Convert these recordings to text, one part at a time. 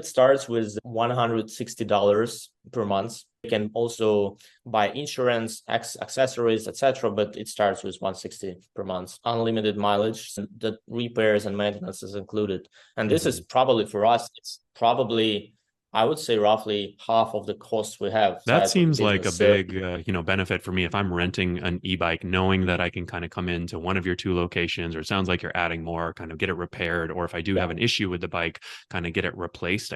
It starts with $160 per month. You can also buy insurance, accessories, etc. But it starts with $160 per month, unlimited mileage, the repairs and maintenance is included. And this is probably for us, it's probably, I would say, roughly half of the costs we have That type of seems like a business. So big, benefit for me if I'm renting an e-bike, knowing that I can kind of come into one of your two locations, or it sounds like you're adding more, kind of get it repaired, or if I do yeah. have an issue with the bike, kind of get it replaced.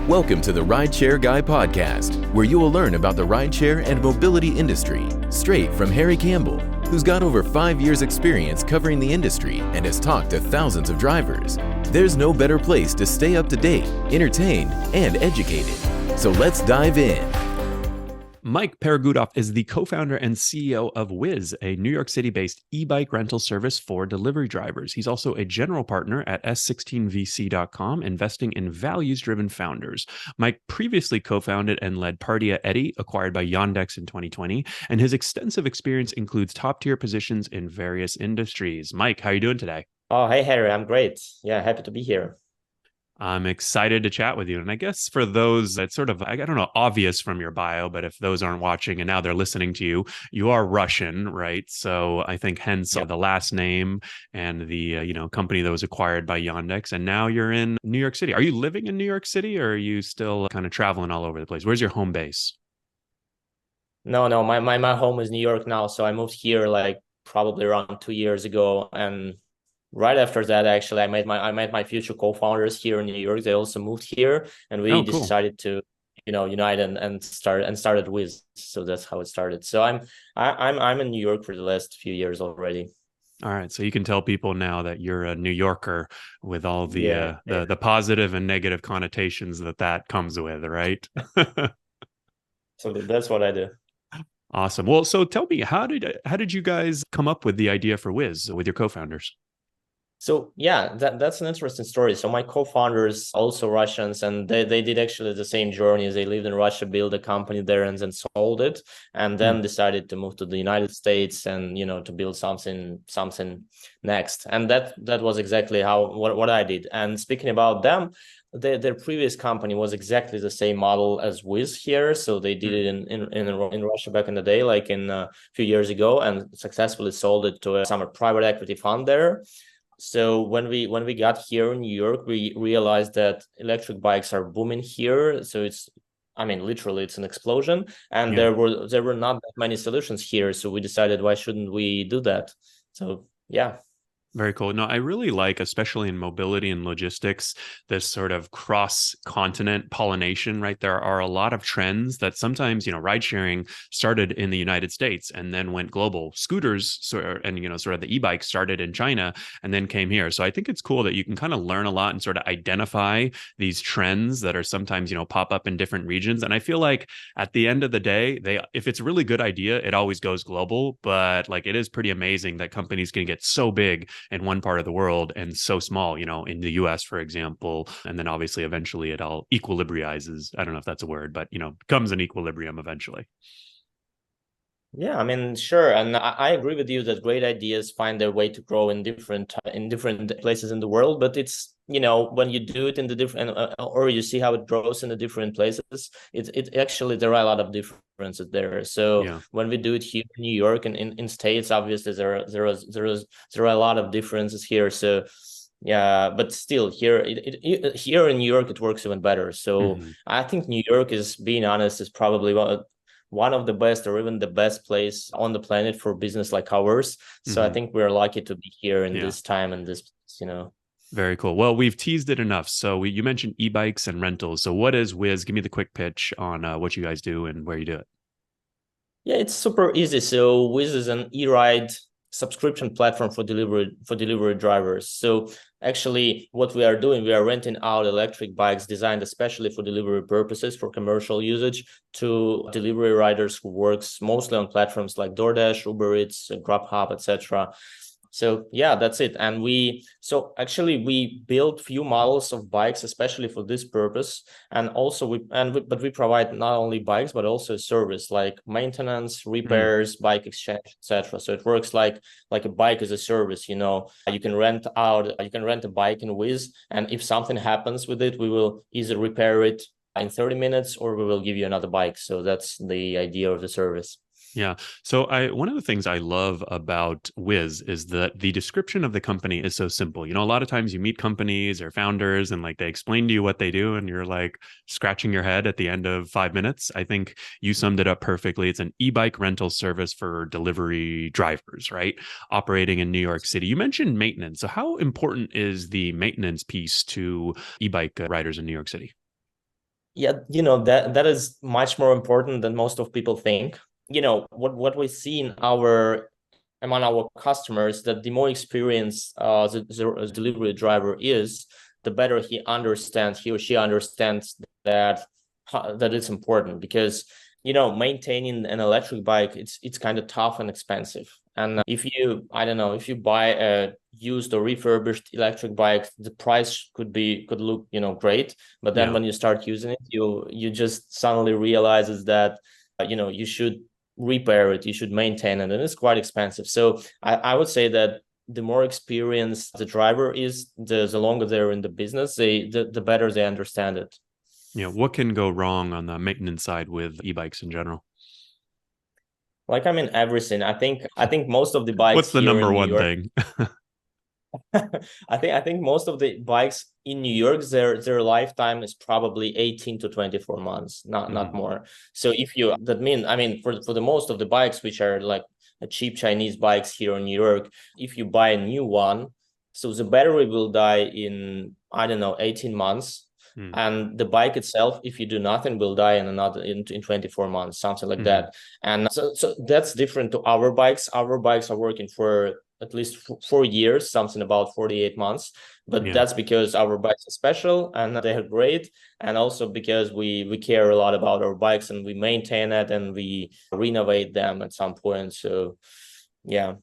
Welcome to the Rideshare Guy podcast, where you will learn about the rideshare and mobility industry, straight from Harry Campbell, who's got over 5 years experience covering the industry and has talked to thousands of drivers. There's no better place to stay up to date, entertained, and educated. So let's dive in. Mike Peregudov is the co-founder and CEO of Whizz, a New York City-based e-bike rental service for delivery drivers. He's also a general partner at S16VC.com, investing in values-driven founders. Mike previously co-founded and led Partiya Edi, acquired by Yandex in 2020, and his extensive experience includes top-tier positions in various industries. Mike, how are you doing today? Oh, hey, Harry, I'm great. Yeah, happy to be here. I'm excited to chat with you. And I guess for those that's sort of, I don't know, obvious from your bio, but if those aren't watching and now they're listening to you, you are Russian, right? So I think hence the last name and the, company that was acquired by Yandex. And now you're in New York City. Are you living in New York City, or are you still kind of traveling all over the place? Where's your home base? No, my home is New York now. So I moved here like probably around 2 years ago. And right after that, actually, I met my future co-founders here in New York. They also moved here, and we Oh, cool. decided to, unite and started Whizz. So that's how it started. So I'm in New York for the last few years already. All right, so you can tell people now that you're a New Yorker with all the Yeah, the positive and negative connotations that comes with, right? so that's what I do. Awesome. Well, so tell me, how did you guys come up with the idea for Whizz with your co-founders? So yeah, that's an interesting story. So my co-founders also Russians, and they did actually the same journey. They lived in Russia, built a company there, and then sold it, and Hmm. then decided to move to the United States and to build something next. And that was exactly what I did. And speaking about them, their previous company was exactly the same model as Whizz here. So they did it in Russia back in the day, like in a few years ago, and successfully sold it to some private equity fund there. So when we got here in New York, we realized that electric bikes are booming here. So literally it's an explosion, and Yeah. there were not that many solutions here. So we decided, why shouldn't we do that? So yeah. Very cool. No, I really like, especially in mobility and logistics, this sort of cross-continent pollination, right? There are a lot of trends that sometimes, ride sharing started in the United States and then went global. Scooters and, sort of the e-bike started in China and then came here. So I think it's cool that you can kind of learn a lot and sort of identify these trends that are sometimes, pop up in different regions. And I feel like at the end of the day, if it's a really good idea, it always goes global. But like, it is pretty amazing that companies can get so big in one part of the world and so small, in the US, for example. And then obviously eventually it all equilibrizes. I don't know if that's a word, but, becomes an equilibrium eventually. Yeah, sure, and I agree with you that great ideas find their way to grow in different places in the world. But it's when you do it in the different or you see how it grows in the different places, it actually there are a lot of differences there. So Yeah. when we do it here in New York and in states, obviously there are a lot of differences here. So yeah, but still here in New York it works even better. So Mm-hmm. I think New York, is being honest, is probably one of the best or even the best place on the planet for business like ours. So I Mm-hmm. think we're lucky to be here in Yeah. this time and this. Very cool. Well, we've teased it enough. So you mentioned e-bikes and rentals. So what is Whizz? Give me the quick pitch on what you guys do and where you do it. Yeah, it's super easy. So Whizz is an e-ride subscription platform for delivery drivers. So actually what we are doing, we are renting out electric bikes designed especially for delivery purposes, for commercial usage, to delivery riders who works mostly on platforms like DoorDash, Uber Eats, Grubhub, etc. So yeah, that's it. And we built few models of bikes, especially for this purpose. And also but we provide not only bikes, but also service like maintenance, repairs, bike exchange, etc. So it works like a bike as a service. You can rent a bike in Whizz, and if something happens with it, we will either repair it in 30 minutes or we will give you another bike. So that's the idea of the service. Yeah. So one of the things I love about Whizz is that the description of the company is so simple. A lot of times you meet companies or founders and like they explain to you what they do and you're like scratching your head at the end of 5 minutes. I think you summed it up perfectly. It's an e-bike rental service for delivery drivers, right? Operating in New York City. You mentioned maintenance. So how important is the maintenance piece to e-bike riders in New York City? Yeah, that is much more important than most of people think. What we see among our customers, that the more experienced the delivery driver is, the better he or she understands that it's important, because maintaining an electric bike, it's kind of tough and expensive. And if you buy a used or refurbished electric bike, the price could look great, but then when you start using it, you just suddenly realizes that you should repair it, you should maintain it, and it's quite expensive. So I would say that the more experienced the driver is, the longer they're in the business, the better they understand it. What can go wrong on the maintenance side with e-bikes in general? Everything. I think most of the bikes. What's the number one thing? I think most of the bikes in New York, their lifetime is probably 18 to 24 months, not more. So for the most of the bikes, which are like cheap Chinese bikes here in New York, if you buy a new one, so the battery will die in 18 months. And the bike itself, if you do nothing, will die in 24 months, something like that. And so that's different to our bikes. Our bikes are working for at least 4 years, something about 48 months. But that's because our bikes are special and they are great. And also because we care a lot about our bikes and we maintain it and we renovate them at some point. So, yeah.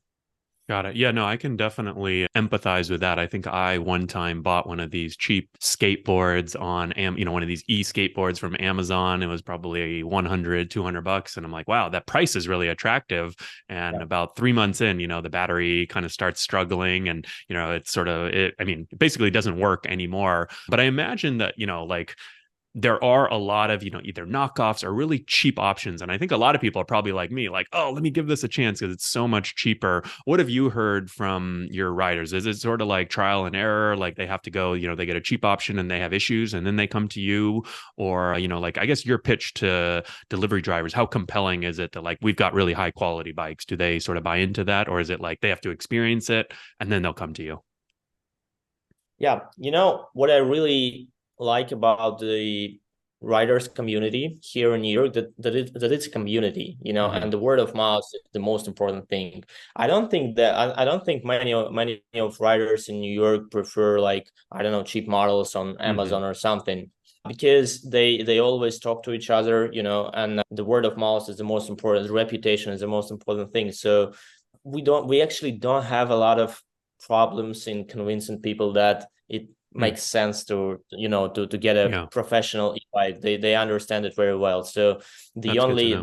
Got it. Yeah, no, I can definitely empathize with that. I think I one time bought one of these cheap skateboards on, one of these e-skateboards from Amazon. It was probably $100, $200. And I'm like, wow, that price is really attractive. And about 3 months in, the battery kind of starts struggling and, it basically doesn't work anymore. But I imagine that, there are a lot of, either knockoffs or really cheap options. And I think a lot of people are probably like me, like, oh, let me give this a chance because it's so much cheaper. What have you heard from your riders? Is it sort of like trial and error? Like they have to go, they get a cheap option and they have issues and then they come to you? Or, I guess your pitch to delivery drivers, how compelling is it that like, we've got really high quality bikes? Do they sort of buy into that? Or is it like they have to experience it and then they'll come to you? Yeah. What I really like about the riders community here in New York, that it's a community, and the word of mouth is the most important thing. I don't think many of riders in New York prefer cheap models on Amazon or something, because they always talk to each other, and the word of mouth is the most important. The reputation is the most important thing. So we actually don't have a lot of problems in convincing people that it makes sense to get a professional e-bike. They understand it very well. So the only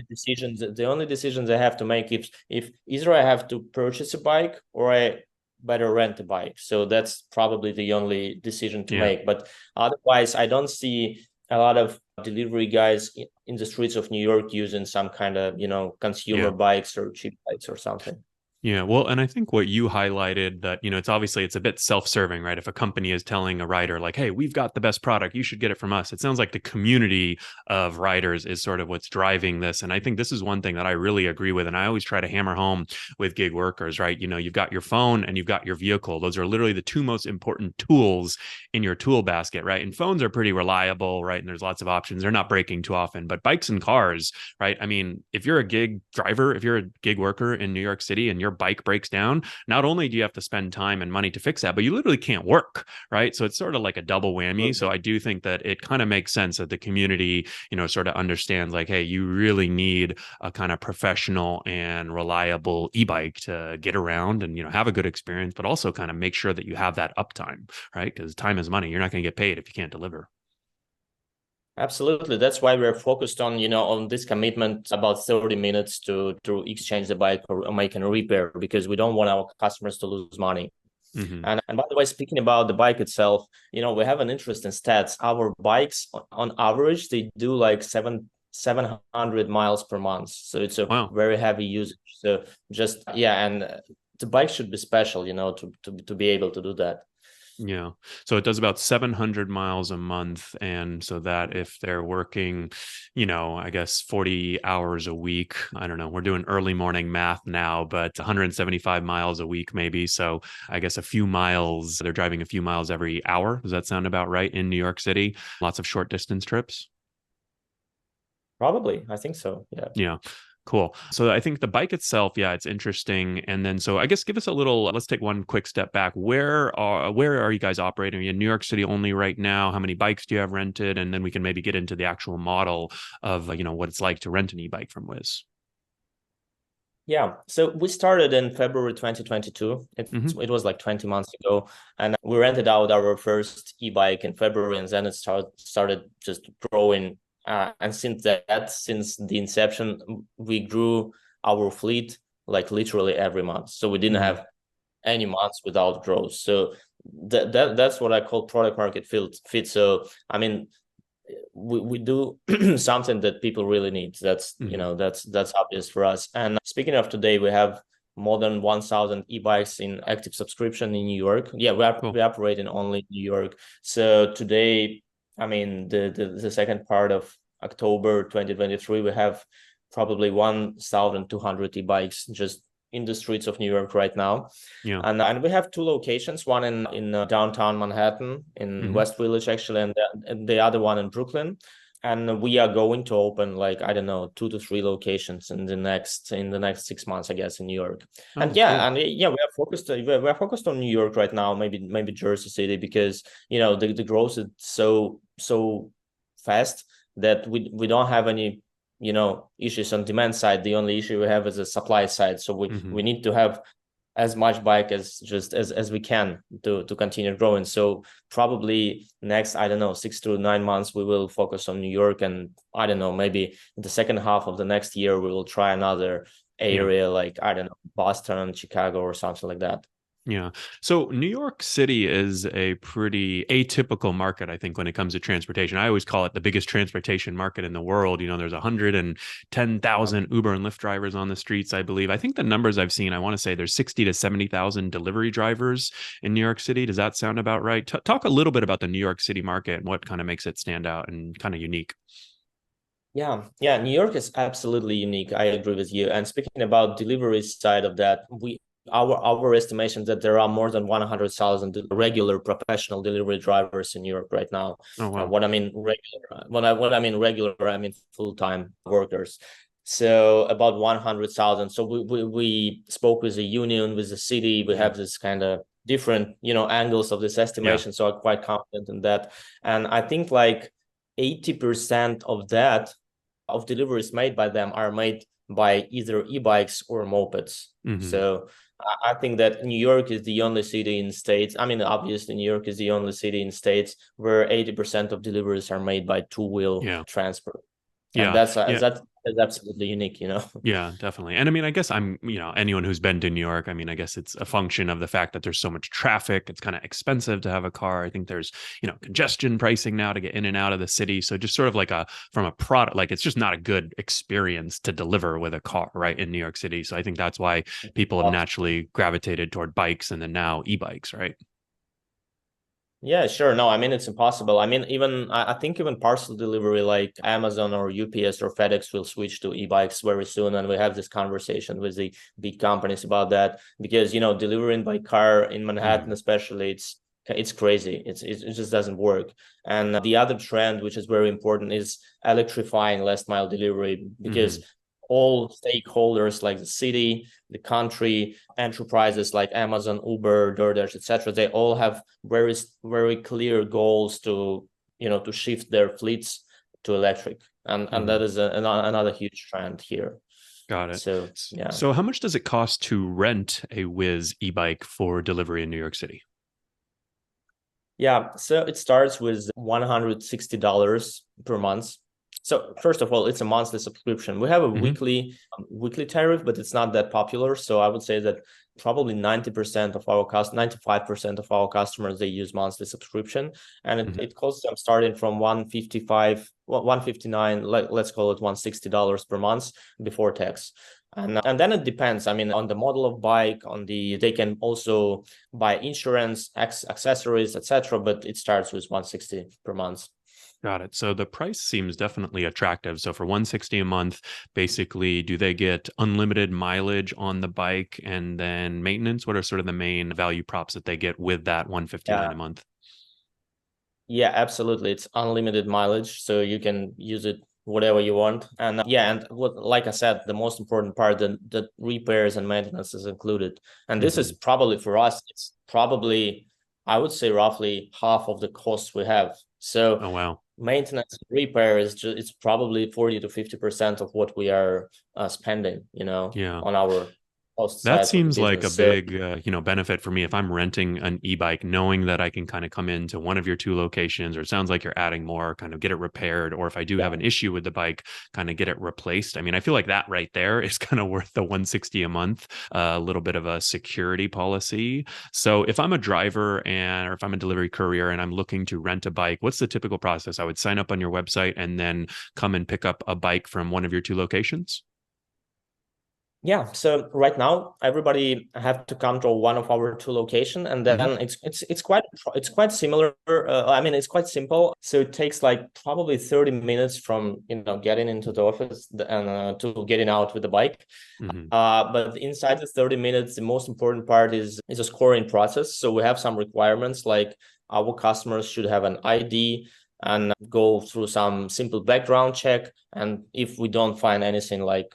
decisions I have to make if either I have to purchase a bike or I better rent a bike. So that's probably the only decision to make. But otherwise, I don't see a lot of delivery guys in the streets of New York using some kind of consumer bikes or cheap bikes or something. Yeah, well, and I think what you highlighted that, it's a bit self-serving, right? If a company is telling a rider like, hey, we've got the best product, you should get it from us. It sounds like the community of riders is sort of what's driving this. And I think this is one thing that I really agree with. And I always try to hammer home with gig workers, right? You've got your phone and you've got your vehicle. Those are literally the two most important tools in your tool basket, right? And phones are pretty reliable, right? And there's lots of options. They're not breaking too often, but bikes and cars, right? I mean, if you're a gig driver, if you're a gig worker in New York City and your bike breaks down, not only do you have to spend time and money to fix that, but you literally can't work, right? So it's sort of like a double whammy. So I do think that it kind of makes sense that the community, sort of understands like, hey, you really need a kind of professional and reliable e-bike to get around and, have a good experience, but also kind of make sure that you have that uptime, right? Because time is money. You're not going to get paid if you can't deliver. Absolutely. That's why we're focused on, on this commitment about 30 minutes to exchange the bike or make a repair, because we don't want our customers to lose money. Mm-hmm. And by the way, speaking about the bike itself, we have an interesting stats. Our bikes on average, they do like 700 miles per month. So it's a very heavy usage. So and the bike should be special, to be able to do that. Yeah. So it does about 700 miles a month. And so that if they're working, I guess 40 hours a week, I don't know, we're doing early morning math now, but 175 miles a week, maybe. So I guess they're driving a few miles every hour. Does that sound about right in New York City? Lots of short distance trips? Probably. I think so. Yeah. Yeah. Cool. So I think the bike itself, it's interesting. And then, so I guess give us let's take one quick step back. Where are you guys operating? Are you in New York City only right now? How many bikes do you have rented? And then we can maybe get into the actual model of, what it's like to rent an e-bike from Whizz. Yeah. So we started in February 2022. It was like 20 months ago. And we rented out our first e-bike in February, and then it started just growing. And since the inception, we grew our fleet like literally every month. So we didn't have any months without growth. So that's what I call product market fit. So I mean, we do something that people really need. That's that's obvious for us. And speaking of today, we have more than 1,000 e-bikes in active subscription in New York. Yeah, we operate in only New York. So today, I mean, the second part of October 2023, we have probably 1,200 e-bikes just in the streets of New York right now. Yeah. And we have two locations, one in downtown Manhattan, in West Village, actually, and the other one in Brooklyn. And we are going to open 2 to 3 locations in the next 6 months, I guess, in New York. Cool. We are focused on New York right now, maybe Jersey City, because the growth is so fast that we don't have any issues on demand side. The only issue we have is the supply side. So we need to have as much bike as we can to continue growing. So probably next 6 to 9 months we will focus on New York, and maybe in the second half of the next year we will try another area like Boston, Chicago, or something like that. Yeah. So New York City is a pretty atypical market, I think, when it comes to transportation. I always call it the biggest transportation market in the world. There's 110,000 Uber and Lyft drivers on the streets, I believe. I think the numbers I've seen, I want to say there's 60 to 70,000 delivery drivers in New York City. Does that sound about right? Talk a little bit about the New York City market and what kind of makes it stand out and kind of unique. Yeah, New York is absolutely unique. I agree with you. And speaking about delivery side of that, our estimation that there are more than 100,000 regular professional delivery drivers in New York right now. Oh, wow. What I mean regular, I mean full-time workers. So about 100,000. So we spoke with the union, with the city. We have this kind of different, angles of this estimation. Yeah. So I'm quite confident in that. And I think like 80% of deliveries made by them are made by either e-bikes or mopeds. So I think that New York is the only city in states. I mean, obviously, New York is the only city in states where 80% of deliveries are made by two-wheel transport. And that's absolutely unique, Yeah, definitely. And I mean, I guess anyone who's been to New York, I mean, I guess it's a function of the fact that there's so much traffic. It's kind of expensive to have a car. I think there's, congestion pricing now to get in and out of the city. So just sort of from a product, it's just not a good experience to deliver with a car, right, in New York City. So I think that's why people have naturally gravitated toward bikes and then now e-bikes, right? Yeah, sure. No, I mean, it's impossible. I mean, I think even parcel delivery like Amazon or UPS or FedEx will switch to e-bikes very soon. And we have this conversation with the big companies about that because, delivering by car in Manhattan, especially, it's crazy. It just doesn't work. And the other trend, which is very important, is electrifying last mile delivery because all stakeholders like the city, the country, enterprises like Amazon, Uber, DoorDash, etc. They all have very, very clear goals to, to shift their fleets to electric. And that is another huge trend here. Got it. So, yeah. So how much does it cost to rent a Whizz e-bike for delivery in New York City? Yeah, so it starts with $160 per month. So first of all, it's a monthly subscription. We have a weekly tariff, but it's not that popular. So I would say that probably 90% of our 95% of our customers, they use monthly subscription, and it costs them starting from $155, $159, let's call it $160 per month before tax. And then it depends, I mean, on the model of bike, they can also buy insurance, accessories, etc. But it starts with $160 per month. Got it. So the price seems definitely attractive. So for $160 a month, basically, do they get unlimited mileage on the bike and then maintenance? What are sort of the main value props that they get with that $159 a month? Yeah, absolutely. It's unlimited mileage, so you can use it whatever you want. And like I said, the most important part, the repairs and maintenance is included. And this is probably for us, it's probably, I would say, roughly half of the costs we have. So oh, wow. Maintenance repair it's probably 40 to 50% of what we are spending, on our cost. That seems like a big, benefit for me if I'm renting an e-bike, knowing that I can kind of come into one of your two locations, or it sounds like you're adding more, kind of get it repaired, or if I do have an issue with the bike, kind of get it replaced. I mean, I feel like that right there is kind of worth the $160 a month, a little bit of a security policy. So if I'm a driver or if I'm a delivery courier and I'm looking to rent a bike, what's the typical process? I would sign up on your website and then come and pick up a bike from one of your two locations? Yeah, so right now everybody have to come to one of our two locations, and then it's quite similar. I mean, it's quite simple. So it takes like probably 30 minutes from getting into the office and to getting out with the bike. But inside the 30 minutes, the most important part is a scoring process. So we have some requirements, like our customers should have an ID and go through some simple background check. And if we don't find anything like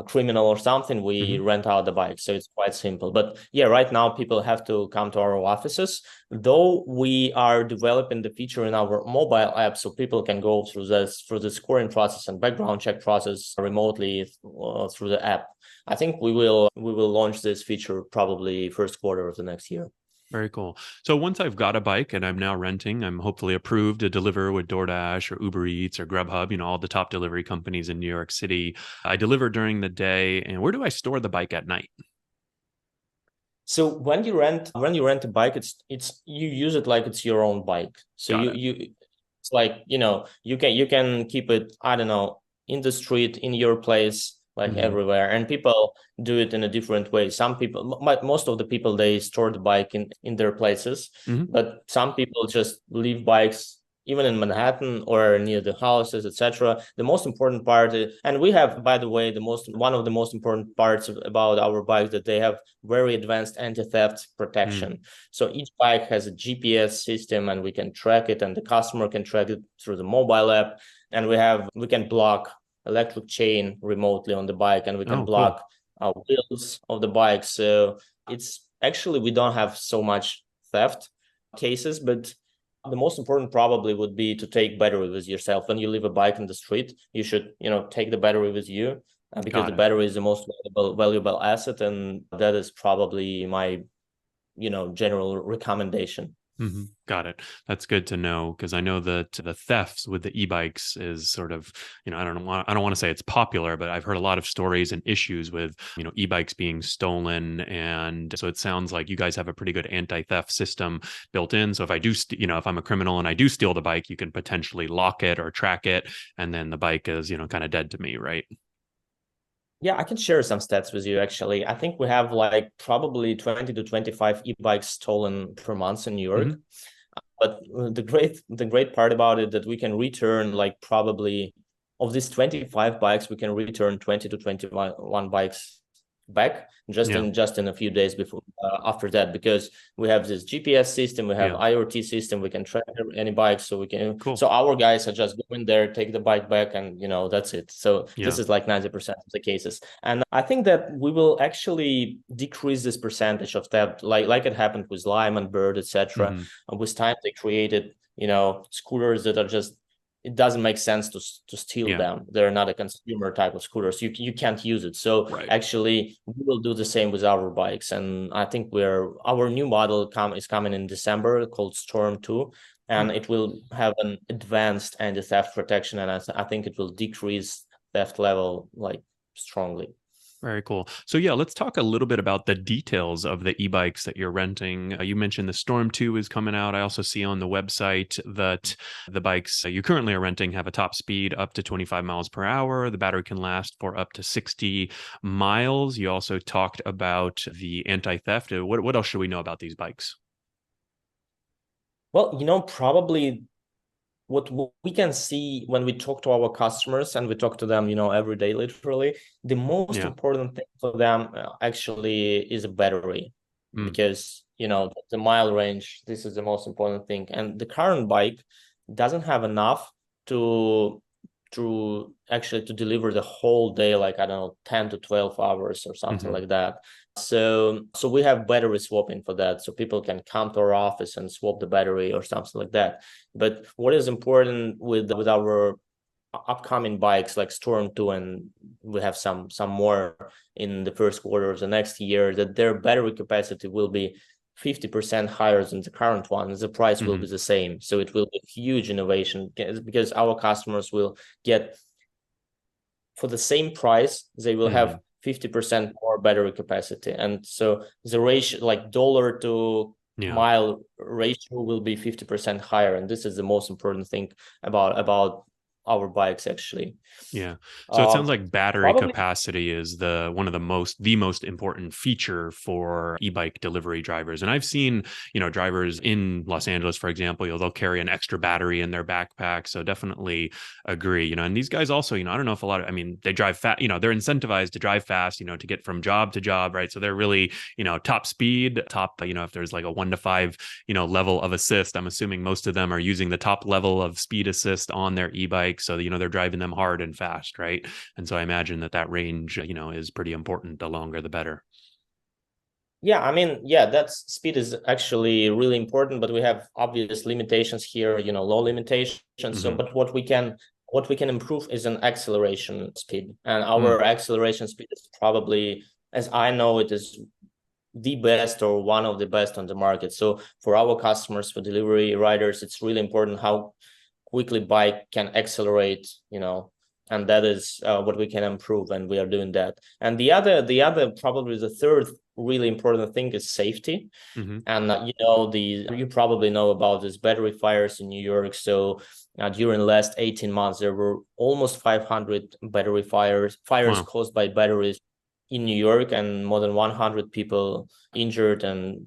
criminal or something, we rent out the bike. So it's quite simple. But yeah, right now people have to come to our offices, though we are developing the feature in our mobile app so people can go through the scoring process and background check process remotely through the app. I think we will launch this feature probably first quarter of the next year. Very cool. So once I've got a bike and I'm now renting, I'm hopefully approved to deliver with DoorDash or Uber Eats or Grubhub, all the top delivery companies in New York City. I deliver during the day. And where do I store the bike at night? So when you rent a bike, it's you use it like it's your own bike. So it's like, you can keep it, I don't know, in the street, in your place, like everywhere, and people do it in a different way. Some people, most of the people, they store the bike in their places, but some people just leave bikes even in Manhattan or near the houses, etc. The most important part, and we have, by the way, one of the most important parts about our bikes, that they have very advanced anti-theft protection. So each bike has a GPS system, and we can track it, and the customer can track it through the mobile app, and we can block electric chain remotely on the bike, and we can block our wheels of the bike. So it's actually, we don't have so much theft cases, but the most important probably would be to take battery with yourself. When you leave a bike in the street, you should, take the battery with you, because the battery is the most valuable asset. And that is probably my, general recommendation. Got it. That's good to know, because I know that the thefts with the e-bikes is sort of, I don't want to say it's popular, but I've heard a lot of stories and issues with, e-bikes being stolen. And so it sounds like you guys have a pretty good anti-theft system built in. So if I do, if I'm a criminal and I do steal the bike, you can potentially lock it or track it, and then the bike is, kind of dead to me, right? Yeah, I can share some stats with you, actually. I think we have like probably 20 to 25 e-bikes stolen per month in New York. But the great part about it, that we can return, like, probably of these 25 bikes, we can return 20 to 21 bikes back just in a few days before after that, because we have this GPS system, we have IoT system, we can track any bike, so we can so our guys are just going there, take the bike back, and that's it. So this is like 90% of the cases, and I think that we will actually decrease this percentage of theft, like it happened with Lime and Bird, etc. With time they created scooters that are just, it doesn't make sense to steal them. They're not a consumer type of scooters. You can't use it. So actually, we will do the same with our bikes. And I think our new model is coming in December, called Storm 2, and it will have an advanced anti-theft protection. And I think it will decrease theft level like strongly. Very cool. So yeah, let's talk a little bit about the details of the e-bikes that you're renting. You mentioned the Storm 2 is coming out. I also see on the website that the bikes you currently are renting have a top speed up to 25 miles per hour. The battery can last for up to 60 miles. You also talked about the anti-theft. What else should we know about these bikes? Well, probably what we can see when we talk to our customers, and we talk to them, every day, literally, the most important thing for them actually is a battery, because, the mile range, this is the most important thing. And the current bike doesn't have enough to actually to deliver the whole day, like, I don't know, 10 to 12 hours or something like that. So we have battery swapping for that. So people can come to our office and swap the battery or something like that. But what is important with our upcoming bikes like Storm 2, and we have some more in the first quarter of the next year, that their battery capacity will be 50% higher than the current one. The price will be the same. So it will be a huge innovation, because our customers will get, for the same price, they will have 50% more battery capacity. And so the ratio, like dollar to mile ratio, will be 50% higher. And this is the most important thing about our bikes, actually. Yeah. So it sounds like battery capacity is the most important feature for e-bike delivery drivers. And I've seen, drivers in Los Angeles, for example, they'll carry an extra battery in their backpack. So definitely agree, and these guys also, I don't know if they drive fast, they're incentivized to drive fast, to get from job to job, right? So they're really, top speed, if there's like a 1 to 5, level of assist, I'm assuming most of them are using the top level of speed assist on their e-bike. So, they're driving them hard and fast, right? And so I imagine that range, is pretty important. The longer, the better. Yeah, that speed is actually really important, but we have obvious limitations here, low limitations. So, but what we can improve is an acceleration speed. And our acceleration speed is probably, as I know, it is the best or one of the best on the market. So for our customers, for delivery riders, it's really important how quickly bike can accelerate, and that is what we can improve, and we are doing that. And the other probably the third really important thing is safety. And you probably know about these battery fires in New York. So during the last 18 months, there were almost 500 battery fires caused by batteries in New York, and more than 100 people injured, and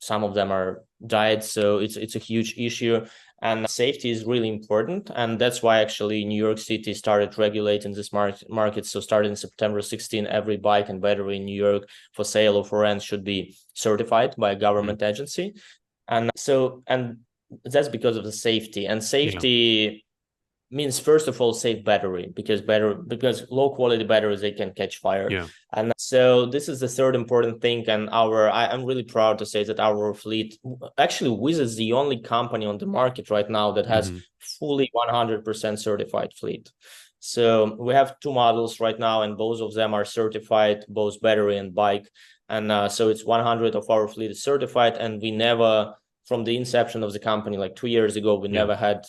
some of them are died. So it's a huge issue. And safety is really important. And that's why actually New York City started regulating this market. So starting September 16, every bike and battery in New York for sale or for rent should be certified by a government agency. And that's because of the safety. And safety means, first of all, safe battery, because low quality batteries, they can catch fire. And so this is the third important thing. And I'm really proud to say that our fleet, actually Whizz is the only company on the market right now that has fully 100% certified fleet. So we have 2 models right now, and both of them are certified, both battery and bike. And so it's 100 of our fleet is certified, and we never, from the inception of the company, like 2 years ago, we never had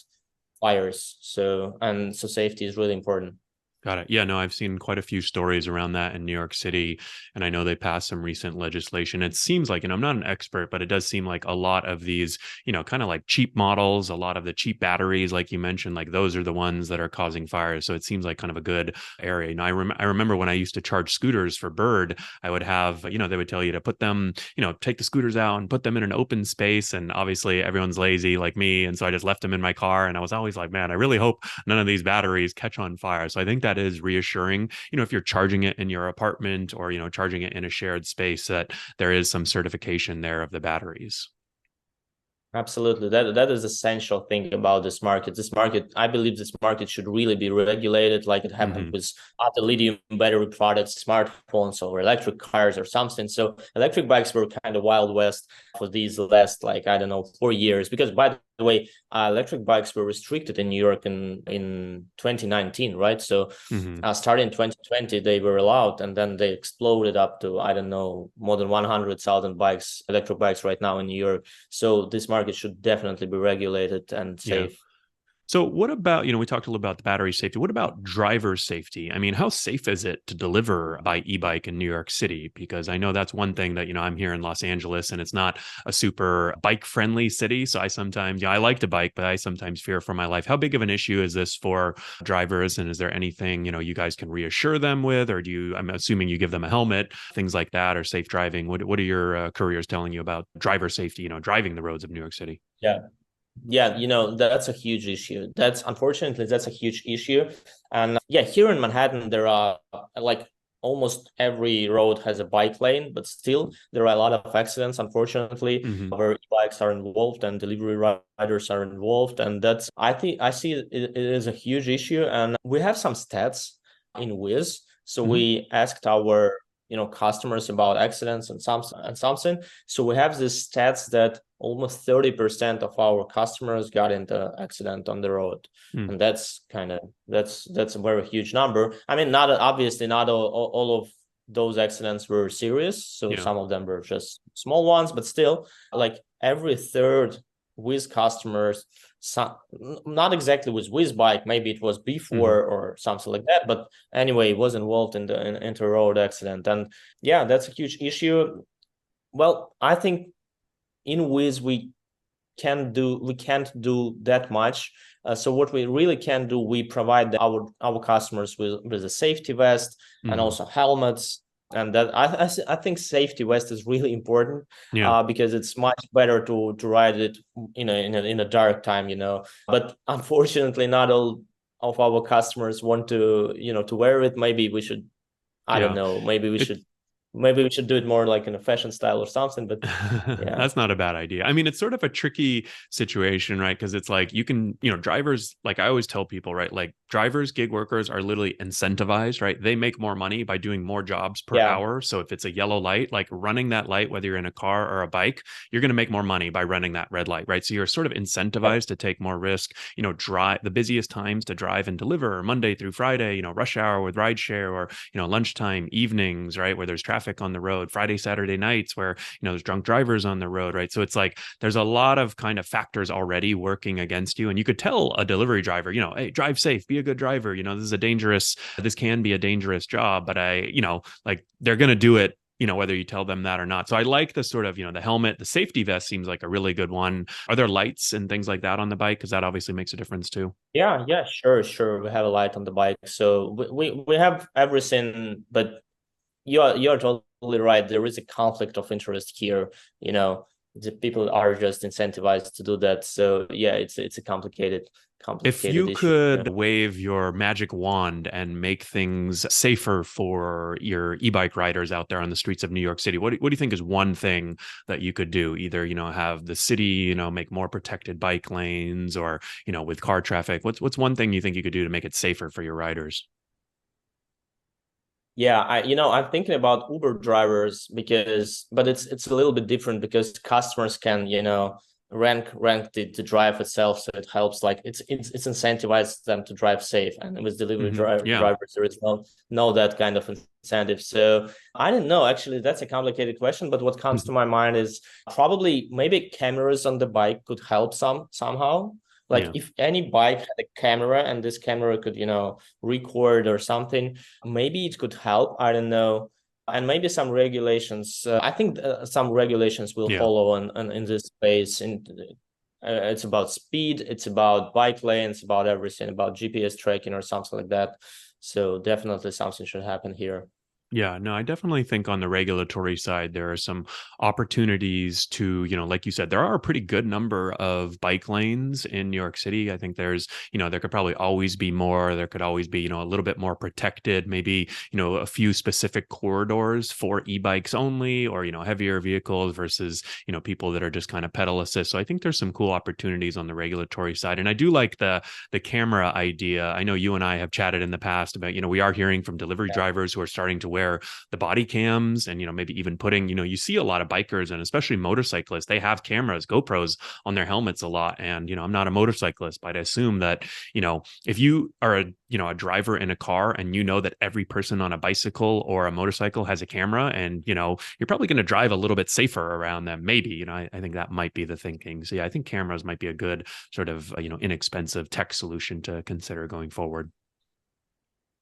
fires. So safety is really important. Got it. Yeah, no, I've seen quite a few stories around that in New York City, and I know they passed some recent legislation. It seems like, I'm not an expert, but it does seem like a lot of these, kind of like cheap models, a lot of the cheap batteries, like you mentioned, like those are the ones that are causing fires. So it seems like kind of a good area. I remember when I used to charge scooters for Bird, I would have, they would tell you to put them, take the scooters out and put them in an open space. And obviously everyone's lazy like me. And so I just left them in my car, and I was always like, man, I really hope none of these batteries catch on fire. So I think that that is reassuring, if you're charging it in your apartment or, charging it in a shared space, that there is some certification there of the batteries. Absolutely. That is essential thing about this market. This market, I believe this market should really be regulated like it happened with other lithium battery products, smartphones or electric cars or something. So electric bikes were kind of Wild West for these last, 4 years. Because by the way, electric bikes were restricted in New York in 2019, right? So starting in 2020, they were allowed, and then they exploded up to, more than 100,000 bikes, electric bikes right now in New York. So this market should definitely be regulated and safe. Yeah. So what about, we talked a little about the battery safety. What about driver safety? I mean, how safe is it to deliver by e-bike in New York City? Because I know that's one thing that, I'm here in Los Angeles and it's not a super bike friendly city. So I sometimes, I like to bike, but I sometimes fear for my life. How big of an issue is this for drivers? And is there anything, you guys can reassure them with, or I'm assuming you give them a helmet, things like that, or safe driving? What are your couriers telling you about driver safety, driving the roads of New York City? Yeah, that's a huge issue. Unfortunately, that's a huge issue. And here in Manhattan, there are almost every road has a bike lane, but still there are a lot of accidents, unfortunately, where e-bikes are involved and delivery riders are involved. And I see it is a huge issue. And we have some stats in Whizz. So we asked our customers about accidents and something. So we have these stats that almost 30% of our customers got into accident on the road. And that's a very huge number. I mean, not all of those accidents were serious. So some of them were just small ones, but still every third Whizz customers, not exactly with Whizz bike, maybe it was before or something like that, but anyway, was involved in a road accident. And that's a huge issue. Well, I think in Whizz we can't do that much. So what we really can do, we provide our customers with a safety vest and also helmets. And that I think safety vest is really important because it's much better to ride it in a dark time, But unfortunately, not all of our customers want to to wear it. Maybe we should, I don't know. Maybe we should do it more like in a fashion style or something, but that's not a bad idea. I mean, it's sort of a tricky situation, right? Because it's like you can, drivers, like I always tell people, right? Like drivers, gig workers are literally incentivized, right? They make more money by doing more jobs per hour. So if it's a yellow light, like running that light, whether you're in a car or a bike, you're going to make more money by running that red light, right? So you're sort of incentivized to take more risk, drive the busiest times to drive and deliver Monday through Friday, rush hour with rideshare, or, lunchtime, evenings, right? Where there's traffic on the road, Friday, Saturday nights where, there's drunk drivers on the road, right? So it's like, there's a lot of kind of factors already working against you. And you could tell a delivery driver, hey, drive safe, be a good driver. This can be a dangerous job, but they're going to do it, whether you tell them that or not. So I like the sort of, the helmet, the safety vest seems like a really good one. Are there lights and things like that on the bike? Because that obviously makes a difference too. Yeah, sure. We have a light on the bike. So we have everything, but you're totally right. There is a conflict of interest here. The people are just incentivized to do that. So it's a complicated if you issue, could wave your magic wand and make things safer for your e-bike riders out there on the streets of New York City, what do you think is one thing that you could do? Either, have the city, make more protected bike lanes, or, with car traffic. What's one thing you think you could do to make it safer for your riders? Yeah, I'm thinking about Uber drivers but it's a little bit different because customers can, rank the drive itself, so it helps. Like it's incentivizes them to drive safe, and with delivery drivers there is no that kind of incentive. So I don't know. Actually, that's a complicated question, but what comes to my mind is probably maybe cameras on the bike could help somehow. If any bike had a camera and this camera could, record or something, maybe it could help. I don't know. And maybe some regulations. I think some regulations will follow in this space. It's about speed. It's about bike lanes, about everything, about GPS tracking or something like that. So definitely something should happen here. Yeah, no, I definitely think on the regulatory side, there are some opportunities to, like you said, there are a pretty good number of bike lanes in New York City. I think there's, there could probably always be more. There could always be, a little bit more protected, maybe, a few specific corridors for e-bikes only, or, heavier vehicles versus, people that are just kind of pedal assist. So I think there's some cool opportunities on the regulatory side. And I do like the camera idea. I know you and I have chatted in the past about, we are hearing from delivery drivers who are starting to wear the body cams and, maybe even putting, you see a lot of bikers and especially motorcyclists, they have cameras, GoPros on their helmets a lot. And, I'm not a motorcyclist, but I assume that, if you are a driver in a car and that every person on a bicycle or a motorcycle has a camera and, you're probably going to drive a little bit safer around them. Maybe, I think that might be the thinking. So yeah, I think cameras might be a good sort of, inexpensive tech solution to consider going forward.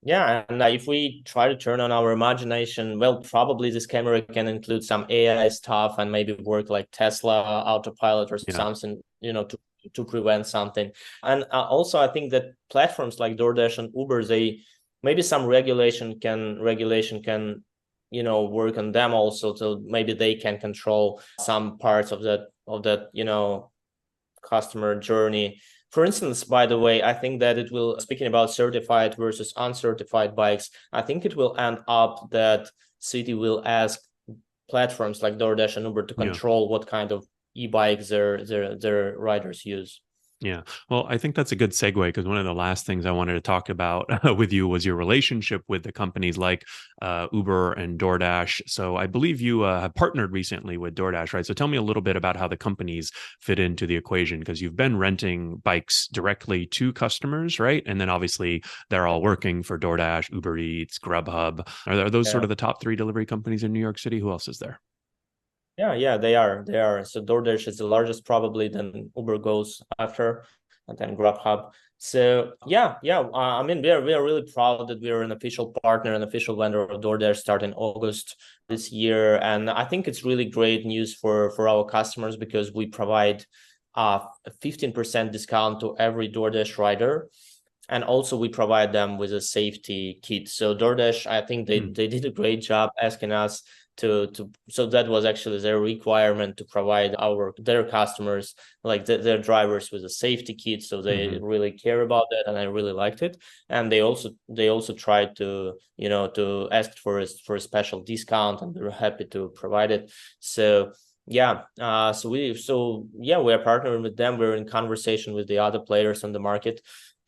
Yeah, and if we try to turn on our imagination, well, probably this camera can include some AI stuff and maybe work like Tesla autopilot or something, to prevent something. And also, I think that platforms like DoorDash and Uber, they maybe some regulation can work on them also, so maybe they can control some parts of that customer journey. For instance, by the way, I think that it will, speaking about certified versus uncertified bikes, I think it will end up that city will ask platforms like DoorDash and Uber to control what kind of e-bikes their riders use. Yeah. Well, I think that's a good segue because one of the last things I wanted to talk about with you was your relationship with the companies like Uber and DoorDash. So I believe you have partnered recently with DoorDash, right? So tell me a little bit about how the companies fit into the equation because you've been renting bikes directly to customers, right? And then obviously they're all working for DoorDash, Uber Eats, Grubhub. Are those sort of the top 3 delivery companies in New York City? Who else is there? Yeah, they are. So DoorDash is the largest, probably, then Uber goes after, and then Grubhub. So I mean, we are really proud that we are an official partner, an official vendor of DoorDash starting August this year, and I think it's really great news for our customers because we provide a 15% discount to every DoorDash rider. And also we provide them with a safety kit. So DoorDash, I think they did a great job asking us to so that was actually their requirement to provide their customers, like their drivers, with a safety kit. So they really care about that, and I really liked it. And they also tried to to ask for a special discount, and they're happy to provide it. So we are partnering with them. We're in conversation with the other players on the market.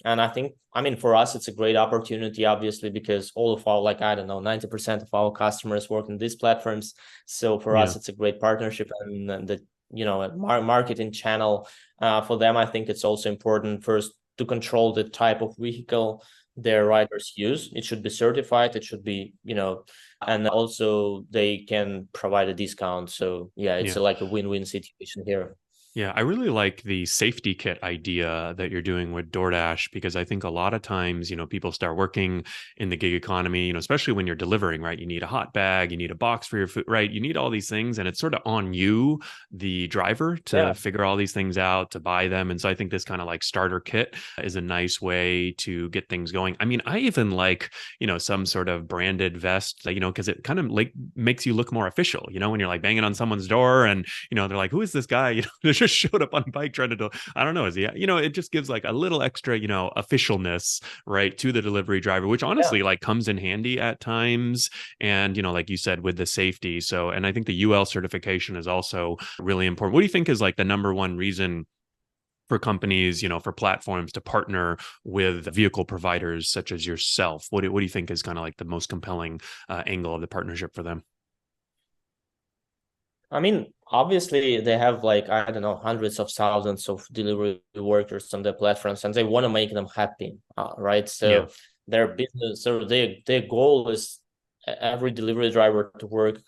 And I think, for us, it's a great opportunity, obviously, because all of our, 90% of our customers work on these platforms. So for us, it's a great partnership, and the marketing channel for them. I think it's also important first to control the type of vehicle their riders use. It should be certified. It should be, and also they can provide a discount. So it's like a win-win situation here. Yeah, I really like the safety kit idea that you're doing with DoorDash because I think a lot of times, people start working in the gig economy, especially when you're delivering, right? You need a hot bag, you need a box for your food, right? You need all these things, and it's sort of on you, the driver, to figure all these things out, to buy them. And so I think this kind of like starter kit is a nice way to get things going. I even like, some sort of branded vest, because it kind of like makes you look more official, when you're like banging on someone's door and, they're like, who is this guy? Showed up on a bike trying to do, I don't know, is he, it just gives like a little extra, officialness, right, to the delivery driver, which honestly like comes in handy at times. And, like you said, with the safety. So, and I think the UL certification is also really important. What do you think is like the number one reason for companies, for platforms to partner with vehicle providers such as yourself? What do you think is kind of like the most compelling angle of the partnership for them? Obviously they have hundreds of thousands of delivery workers on their platforms, and they want to make them happy, right? So their business, so their goal is every delivery driver to work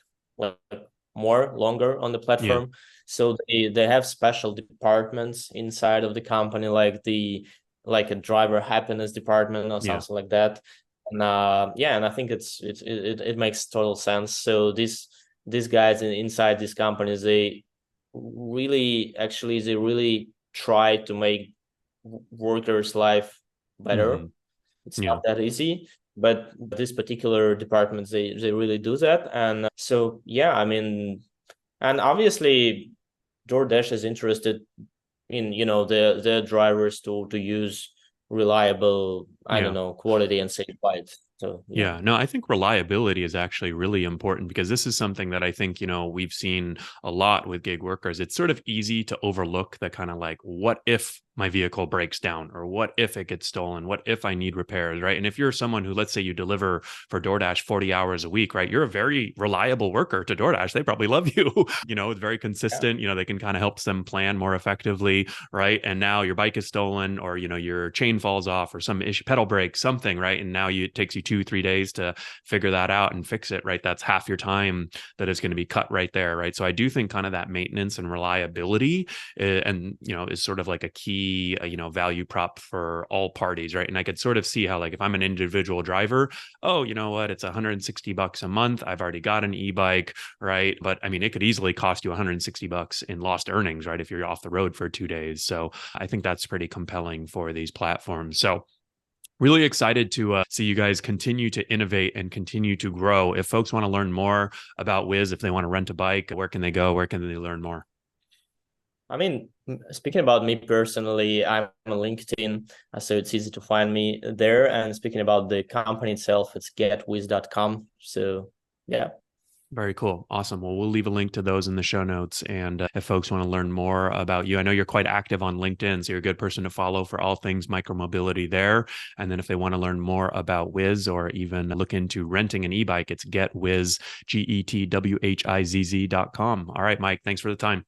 longer on the platform. So they have special departments inside of the company, like a driver happiness department or something like that. And and I think it makes total sense. So these guys inside these companies, they really try to make workers' life better. It's not that easy. but this particular department, they really do that. And so, yeah, I mean, and obviously DoorDash is interested in, their drivers to use reliable, I don't know, quality and safe flights. So yeah, no, I think reliability is actually really important because this is something that I think, we've seen a lot with gig workers. It's sort of easy to overlook the kind of like, what if my vehicle breaks down, or what if it gets stolen? What if I need repairs, right? And if you're someone who, let's say you deliver for DoorDash 40 hours a week, right? You're a very reliable worker to DoorDash. They probably love you, it's very consistent. They can kind of help them plan more effectively, right? And now your bike is stolen, or, your chain falls off, or some issue, pedal breaks, something, right? And now it takes you 2-3 days to figure that out and fix it, right? That's half your time that is going to be cut right there, right? So I do think kind of that maintenance and reliability and, is sort of like a key, value prop for all parties, right? And I could sort of see how, like, if I'm an individual driver, oh, you know what, it's $160 a month. I've already got an e-bike, right? But I mean, it could easily cost you $160 in lost earnings, right? If you're off the road for 2 days. So I think that's pretty compelling for these platforms. So really excited to see you guys continue to innovate and continue to grow. If folks want to learn more about Whizz, if they want to rent a bike, where can they go? Where can they learn more? I mean, speaking about me personally, I'm on LinkedIn, so it's easy to find me there. And speaking about the company itself, it's getwhiz.com. So, yeah. Very cool. Awesome. Well, we'll leave a link to those in the show notes. And if folks want to learn more about you, I know you're quite active on LinkedIn, so you're a good person to follow for all things micromobility there. And then if they want to learn more about Whizz, or even look into renting an e-bike, it's getwhizz.com. All right, Mike, thanks for the time.